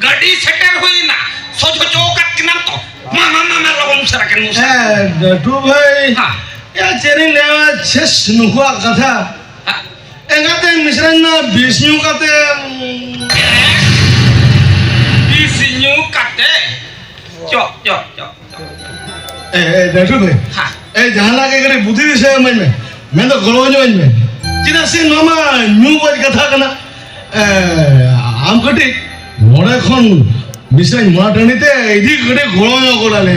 Gadi setter huई na, sojo chokat kinam to, mama lawang serakan musa. Datu bhai, ya ceri lewa ses nuhua kata, enggak teh misalnya bisnu kata, जो जो ए doctor भाई हाँ ए जहां लागे करे बुद्धि विषय में मैं तो गलो में चिना से नोमा न्यू बज कथा कना आम कटी मोड़े खन विषय माटनी ते इदी कटे गलो गोलाले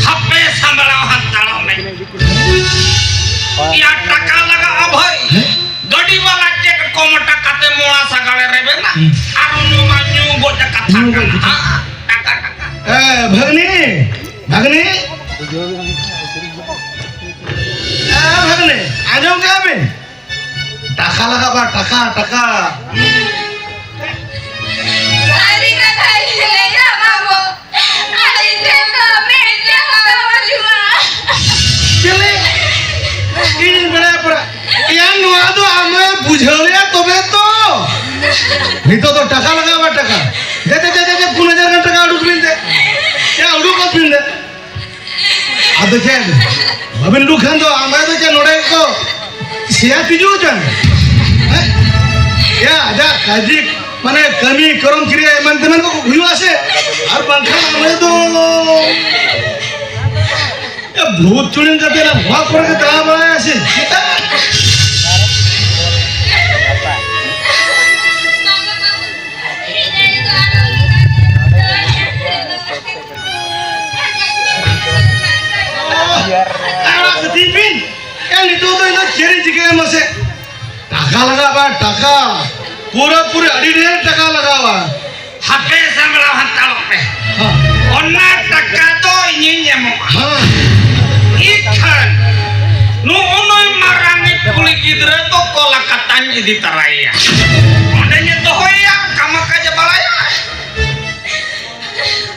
हप्पे संभला हत्ताड़ो में या टका लगा भाई गड़ी वाला के कोम टका ते मोड़ा सगाले रेबे ना आरो नोमा न्यू बज कथा कना हां टका टका ए भगनी भगनी भगने आजम क्या में टाका लगा बा टाका टाका सारी का भाई ले जा बाबू अरे देखो बेटे बाबू जुआ चले इन बड़ा पर यार नुआ तो हमें बुझलिया तबे तो नहीं तो टाका लगा बा टाका दे 5000 का टाका उड़ मिल दे क्या उड़ को मिल दे अब क्या अबिन लू खान तो हमें तो क्या नोड़े को सिया तिजू जान या जा काजी माने कमी करम क्रिया मन तमन को हुआ से और पंखा हमें तो या भूत चुनिन करते ना वहां पर के तला बनाया से Tipin, yang itu ciri jika masih taka laga apa taka, pura adi dia taka laga apa, Happy संभला हत्ताड़ो में ओन्ना टका तो ini nyemo ikan nu onoi marani kuli gidre to kola katanya di taraya adanya tohoya kamak aja balaya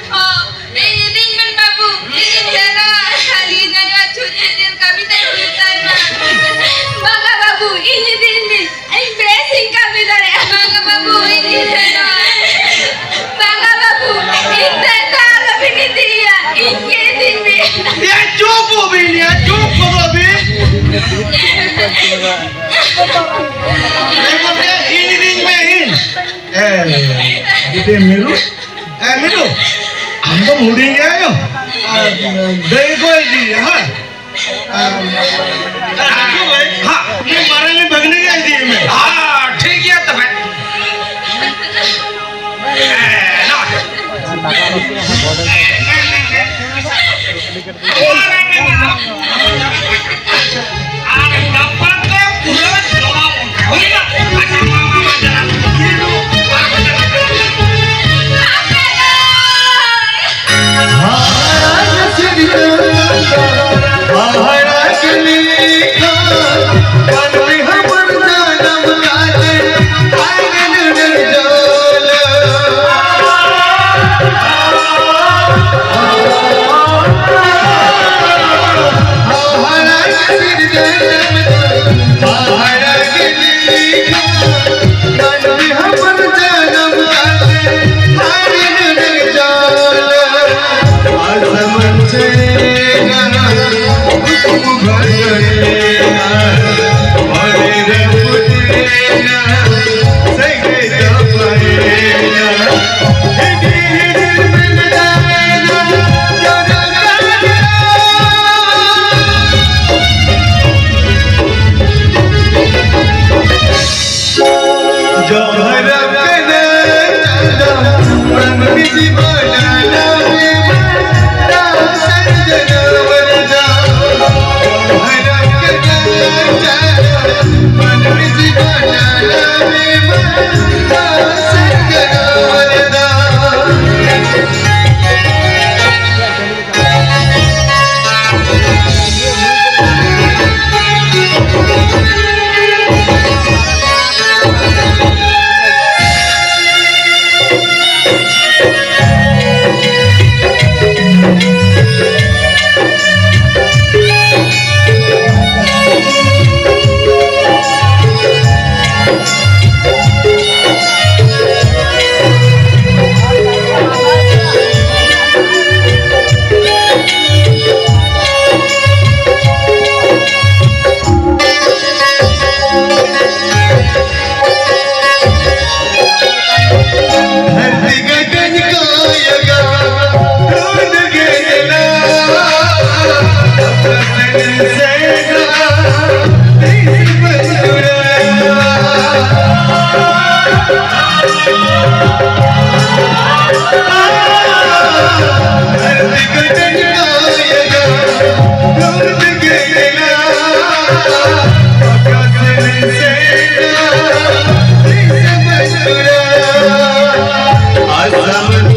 oh ini dingin babu ini jana kali nanya cuci din kami terhutan bangga babu ini dingin ini blessing kami dari bangga babu ini jana bangga babu ini cara ini dia ini dingin ya cukup bin ini dingin itu miru हम तो मुड़ी गए हो देखो जी हाँ हाँ ये मारे में भगने गए थी मैं हाँ ठीक है तब Azam